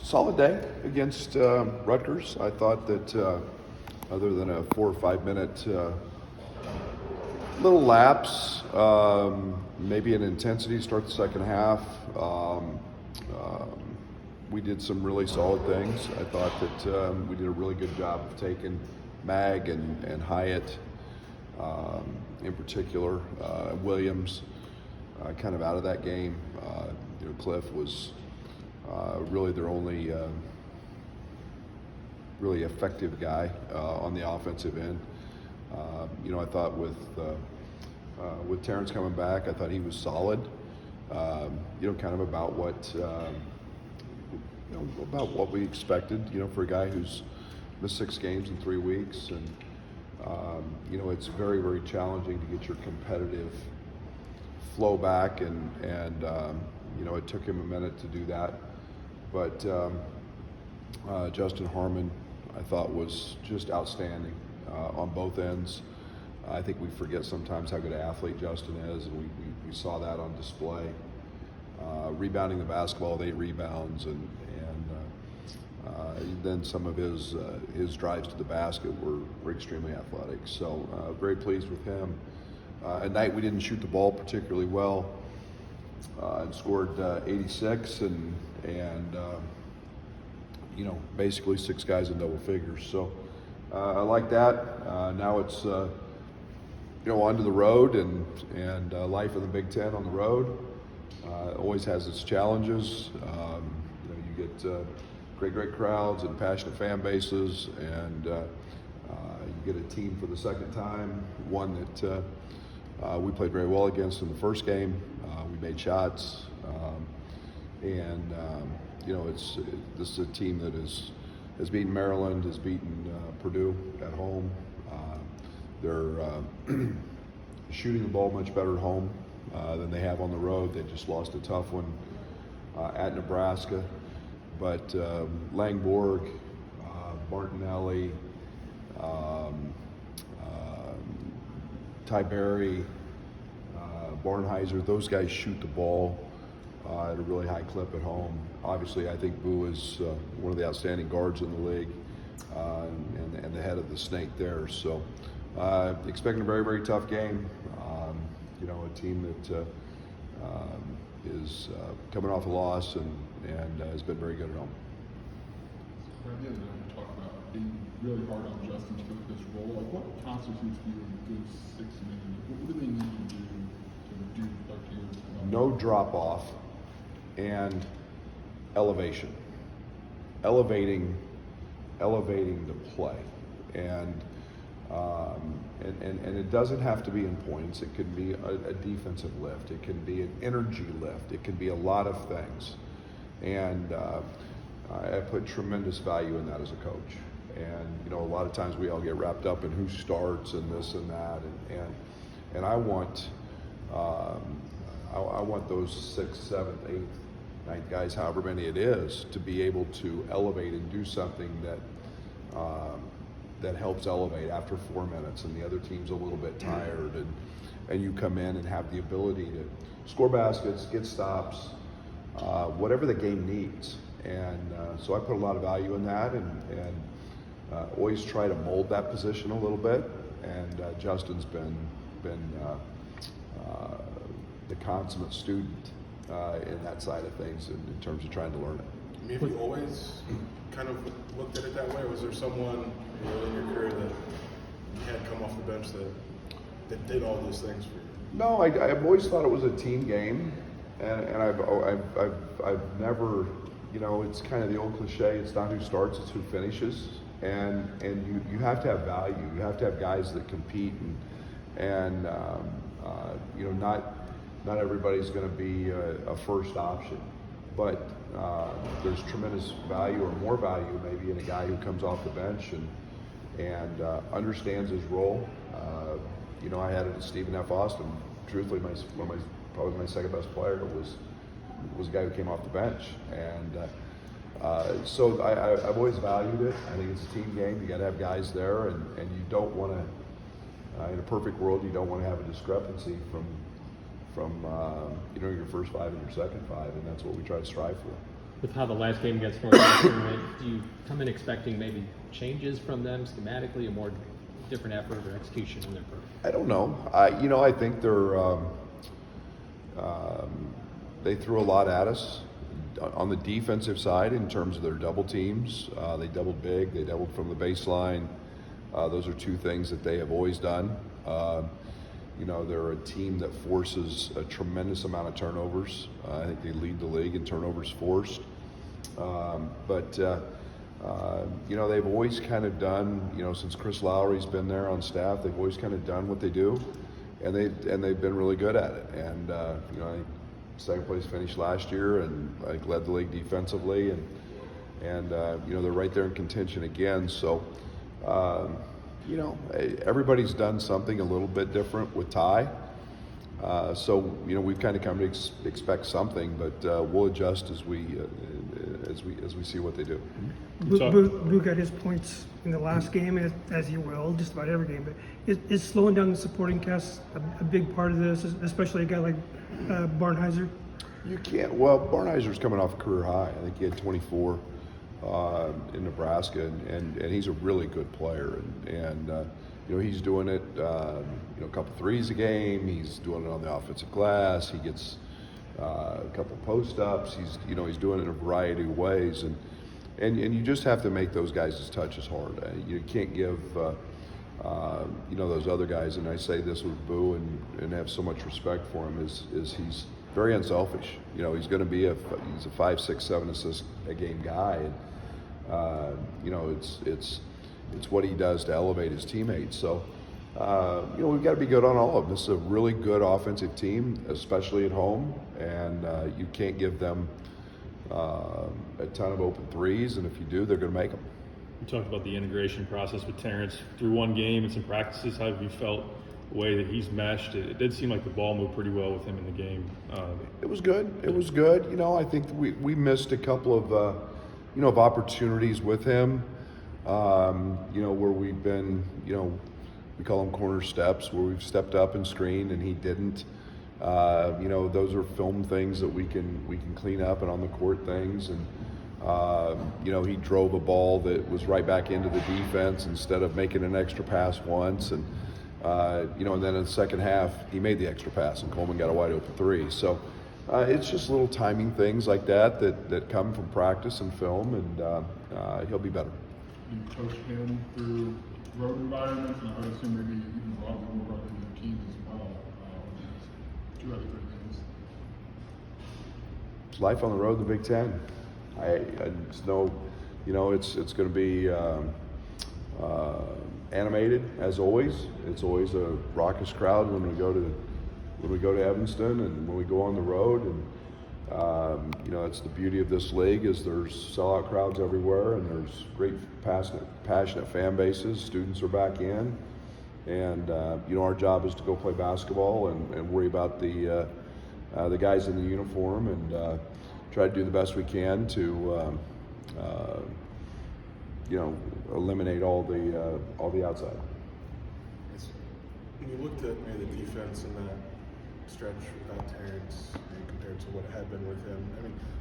Solid day against Rutgers. I thought that other than a 4 or 5 minute little lapse, maybe an intensity to start the second half, we did some really solid things. I thought that we did a really good job of taking Mag and Hyatt, in particular, Williams, kind of out of that game. Cliff was really their only really effective guy on the offensive end. I thought with Terrence coming back, I thought he was solid. Kind of about what about what we expected. For a guy who's missed 6 games in 3 weeks, and it's very, very challenging to get your competitive flow back, and it took him a minute to do that. But Justin Harmon, I thought, was just outstanding on both ends. I think we forget sometimes how good an athlete Justin is, and we saw that on display. Rebounding the basketball with 8 rebounds, and then some of his drives to the basket were extremely athletic. So very pleased with him. At night we didn't shoot the ball particularly well, and scored 86, and basically 6 guys in double figures. So I like that. Now it's onto the road, and life in the Big Ten on the road always has its challenges. You get great crowds and passionate fan bases, and you get a team for the second time, one that we played very well against in the first game. We made shots, and this is a team that has beaten Maryland, has beaten Purdue at home. They're shooting the ball much better at home than they have on the road. They just lost a tough one at Nebraska. But Langborg, Martinelli, Tyberry, Barnheiser, those guys shoot the ball at a really high clip at home. Obviously, I think Boo is one of the outstanding guards in the league, and the head of the snake there. So expecting a very, very tough game. A team that is coming off a loss and has been very good at home. Brad, the other day we talked about being really hard on Justin to fit this role. Like, what constitutes being a good 6 man? What do they need to do like you? No drop off, and elevation. Elevating the play, and it doesn't have to be in points. It could be a defensive lift. It can be an energy lift. It can be a lot of things. And I put tremendous value in that as a coach. And a lot of times we all get wrapped up in who starts and this and that. And I want those 6th, 7th, 8th, 9th guys, however many it is, to be able to elevate and do something that helps elevate after 4 minutes, and the other team's a little bit tired, and you come in and have the ability to score baskets, get stops, whatever the game needs. And so I put a lot of value in that, and always try to mold that position a little bit. And Justin's been the consummate student in that side of things in terms of trying to learn it. Have you always kind of looked at it that way? Or was there someone in your career that you had come off the bench that did all those things for you? No, I've always thought it was a team game, and I've never, it's kind of the old cliche. It's not who starts, it's who finishes, and you have to have value. You have to have guys that compete, and not everybody's going to be a first option, but there's tremendous value, or more value maybe, in a guy who comes off the bench and understands his role. I had it at Stephen F. Austin. Truthfully, probably my second best player was a guy who came off the bench, and so I've always valued it. I think it's a team game. You got to have guys there, and you don't want to. In a perfect world, you don't want to have a discrepancy from your first 5 and your second 5, and that's what we try to strive for. with how the last game against Northwestern went, do you come in expecting maybe changes from them schematically, a more different effort or execution in their part? I don't know. I think they threw a lot at us on the defensive side in terms of their double teams. They doubled big. They doubled from the baseline. Those are two things that they have always done. They're a team that forces a tremendous amount of turnovers. I think they lead the league in turnovers forced. They've always kind of done, since Chris Lowry's been there on staff, they've always kind of done what they do, and they've been really good at it. And I think second place finish last year, and I think led the league defensively, and they're right there in contention again. So. Everybody's done something a little bit different with Ty. We've kind of come to expect something, but we'll adjust as we see what they do. Boo got his points in the last game, as he will, just about every game. But is slowing down the supporting cast a big part of this, especially a guy like Barnheiser? You can't. Well, Barnheiser's coming off a career high. I think he had 24. In Nebraska, and he's a really good player, and he's doing it, a couple threes a game. He's doing it on the offensive glass. He gets a couple post ups. He's doing it in a variety of ways, and you just have to make those guys' touches hard. You can't give those other guys, and I say this with Boo and have so much respect for him, is he's very unselfish. He's going to be he's a 5, 6, 7 assist a game guy. And, it's what he does to elevate his teammates. So, we've got to be good on all of them. This is a really good offensive team, especially at home, and you can't give them a ton of open threes, and if you do, they're going to make them. You talked about the integration process with Terrence through one game and some practices. How have you felt the way that he's meshed? It did seem like the ball moved pretty well with him in the game. It was good. It was good. I think we missed a couple of of opportunities with him, where we've been, we call them corner steps, where we've stepped up and screened and he didn't. Those are film things that we can clean up, and on the court things. And he drove a ball that was right back into the defense instead of making an extra pass once. And and then in the second half he made the extra pass and Coleman got a wide open three. So. It's just little timing things like that come from practice and film, and he'll be better. You coach him through road environments, and I would assume maybe even a lot more road in your teams as well. 2 out of 3 games. It's life on the road in the Big Ten. I just know, it's going to be animated as always. It's always a raucous crowd when we go to Evanston and when we go on the road, and it's the beauty of this league is there's sellout crowds everywhere, and there's great passionate fan bases. Students are back in, and our job is to go play basketball and worry about the guys in the uniform, and try to do the best we can to eliminate all the outside. When you looked at maybe the defense in that stretch without Terrence, compared to what it had been with him,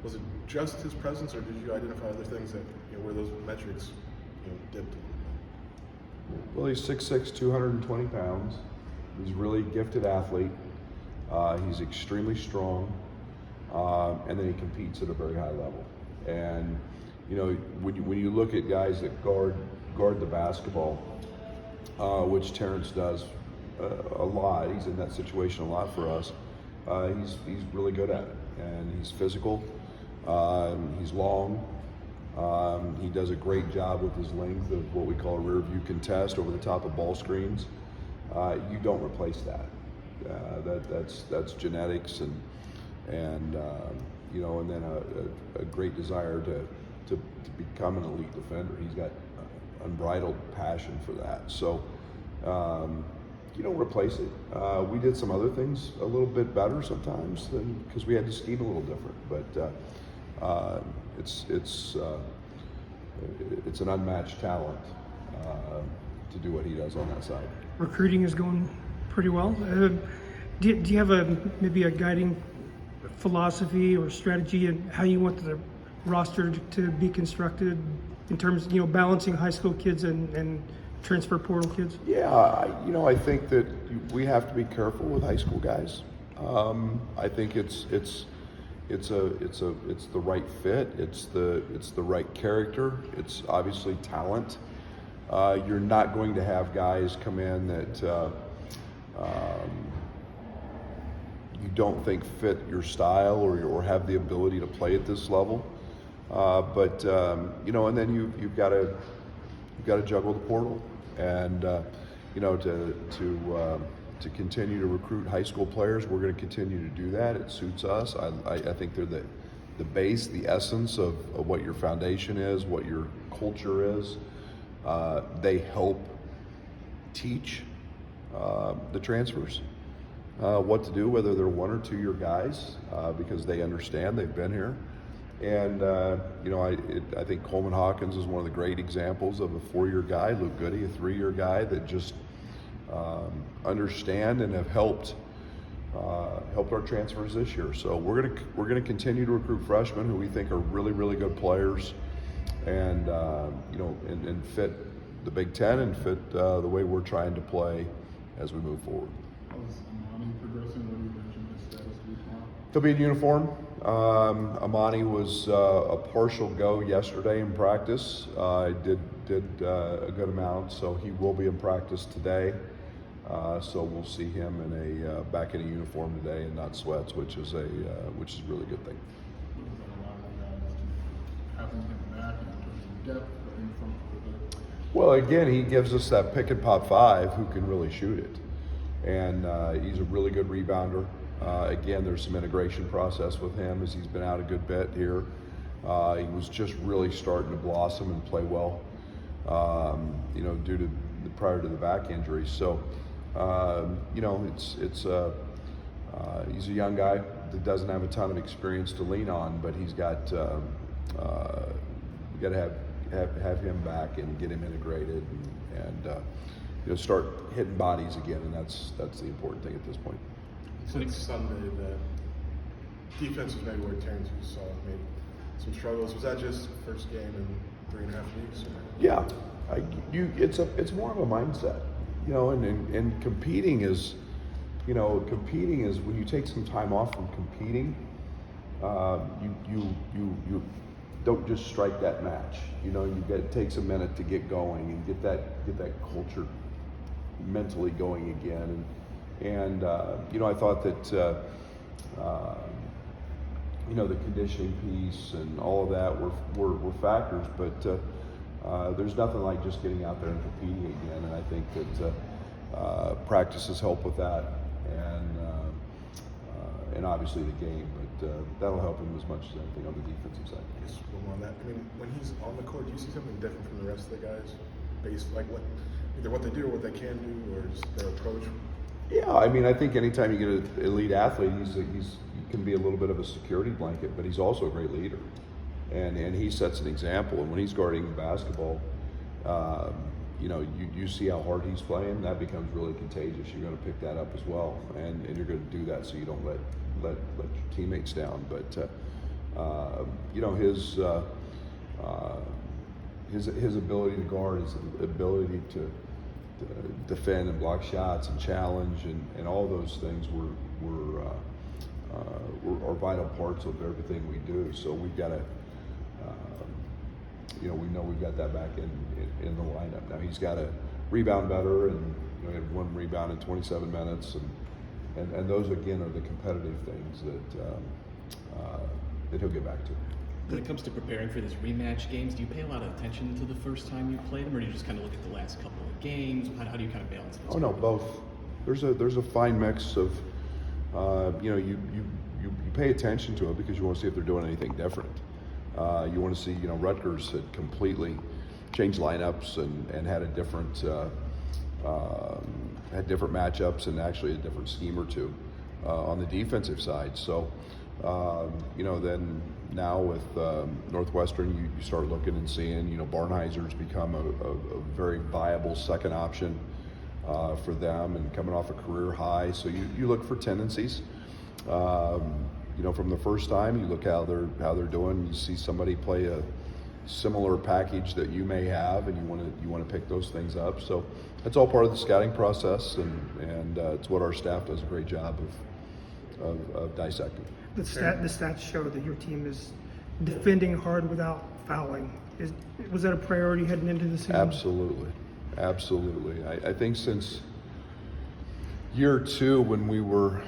was it just his presence, or did you identify other things that where those metrics dipped? Well, he's 6'6", 220 pounds. He's a really gifted athlete. He's extremely strong, and then he competes at a very high level. And when you look at guys that guard the basketball, which Terrence does a lot. He's in that situation a lot for us. He's really good at it, and he's physical. He's long. He does a great job with his length of what we call a rear view contest over the top of ball screens. You don't replace that. That's genetics and then a great desire to become an elite defender. He's got unbridled passion for that. So. You don't replace it. We did some other things a little bit better sometimes because we had to scheme a little different. But it's an unmatched talent to do what he does on that side. Recruiting is going pretty well. Do you have maybe a guiding philosophy or strategy in how you want the roster to be constructed in terms, balancing high school kids and transfer portal kids? Yeah, I think that we have to be careful with high school guys. I think it's the right fit. It's the right character. It's obviously talent. You're not going to have guys come in that you don't think fit your style or have the ability to play at this level. And then you've got to juggle the portal, and to continue to recruit high school players. We're going to continue to do that. It suits us. I think they're the base, the essence of what your foundation is, what your culture is. They help teach the transfers what to do, whether they're 1 or 2 year guys, because they understand, they've been here. And I think Coleman Hawkins is one of the great examples of a 4-year guy. Luke Goody, a 3-year guy that just understand and have helped our transfers this year. So we're gonna continue to recruit freshmen who we think are really good players, and and fit the Big Ten and fit the way we're trying to play as we move forward. How's Amani progressing? What do you mention his status to be tomorrow? He'll be in uniform. Amani was a partial go yesterday in practice. Did a good amount, so he will be in practice today. So we'll see him in back in a uniform today and not sweats, which is a really good thing. What does that allow you guys to having him back in terms of depth or in front of the Well, again, he gives us that pick and pop 5 who can really shoot it, and he's a really good rebounder. Again, there's some integration process with him as he's been out a good bit here. He was just really starting to blossom and play well, due to prior to the back injury. So, he's a young guy that doesn't have a ton of experience to lean on, but he's got we got to have him back and get him integrated and start hitting bodies again, and that's the important thing at this point. Since Sunday, the defense was maybe where Terrence saw maybe some struggles. Was that just first game in 3.5 weeks? Yeah, it's more of a mindset, and competing is when you take some time off from competing, you don't just strike that match. It takes a minute to get going and get that culture mentally going again. And I thought that the conditioning piece and all of that were factors, but there's nothing like just getting out there and competing again. And I think that practices help with that, and obviously the game. But that'll help him as much as anything on the defensive side. Just one more on that. I mean, when he's on the court, do you see something different from the rest of the guys, based like either what they do or what they can do, or just their approach? Yeah, I think anytime you get an elite athlete, he can be a little bit of a security blanket, but he's also a great leader, and he sets an example. And when he's guarding the basketball, you see how hard he's playing. That becomes really contagious. You're going to pick that up as well, and you're going to do that so you don't let your teammates down. But his ability to guard, his ability to defend and block shots and challenge and all those things are vital parts of everything we do. So we've got to, we know we've got that back in the lineup. Now he's got to rebound better, and he had 1 rebound in 27 minutes, and those again are the competitive things that he'll get back to. When it comes to preparing for these rematch games, do you pay a lot of attention to the first time you played them, or do you just kind of look at the last couple of games? How do you kind of balance those? Oh no, both. There's a fine mix of, you pay attention to it because you want to see if they're doing anything different. You want to see, Rutgers had completely changed lineups and had a different, had different matchups and actually a different scheme or two on the defensive side. So, then now with Northwestern, you start looking and seeing, Barnheiser's become a very viable second option for them and coming off a career high. So you look for tendencies. you know, from the first time, you look how they're doing. You see somebody play a similar package that you may have, and you want to pick those things up. So that's all part of the scouting process, and it's what our staff does a great job of dissecting. The stats show that your team is defending hard without fouling. Was that a priority heading into the season? Absolutely. I think since year 2, when we were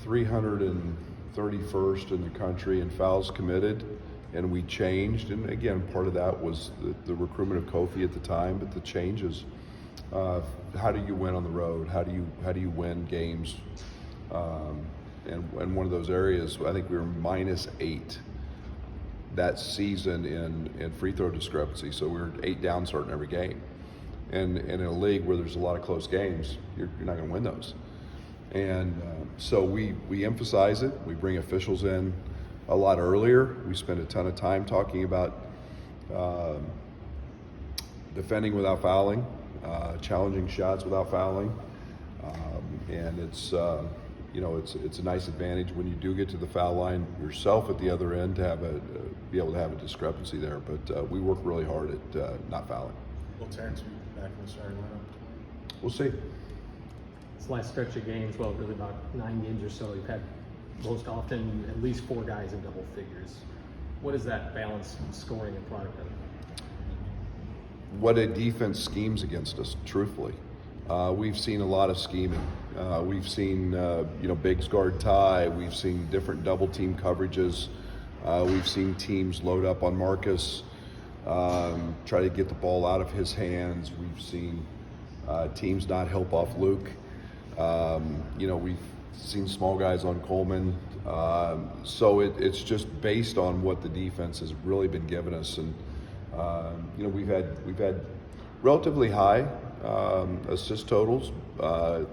331st in the country in fouls committed, and we changed, and again, part of that was the recruitment of Kofi at the time, but the changes. How do you win on the road? How do you win games? And one of those areas, I think we were -8 that season in free throw discrepancy. So we were 8 down starting every game. And in a league where there's a lot of close games, you're not going to win those. And so we emphasize it. We bring officials in a lot earlier. We spend a ton of time talking about defending without fouling, challenging shots without fouling, and it's a nice advantage when you do get to the foul line yourself at the other end to be able to have a discrepancy there. But we work really hard at not fouling. Will Terrence be back in the starting lineup? We'll see. This last stretch of games, well, really about 9 games or so, you've had most often at least 4 guys in double figures. What is that balance scoring and product of? What a defense schemes against us, truthfully. We've seen a lot of scheming. We've seen, bigs guard tie. We've seen different double team coverages. We've seen teams load up on Marcus, try to get the ball out of his hands. We've seen teams not help off Luke. We've seen small guys on Coleman. So it's just based on what the defense has really been giving us. And, we've had relatively high assist totals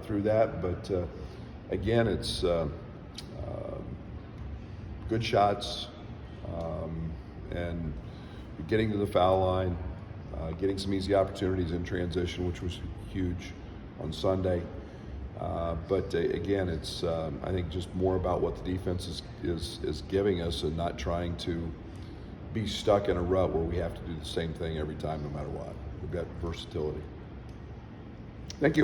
through that, but again, it's good shots and getting to the foul line, getting some easy opportunities in transition, which was huge on Sunday. But again, it's I think just more about what the defense is giving us, and not trying to be stuck in a rut where we have to do the same thing every time, no matter what. We've got versatility. Thank you.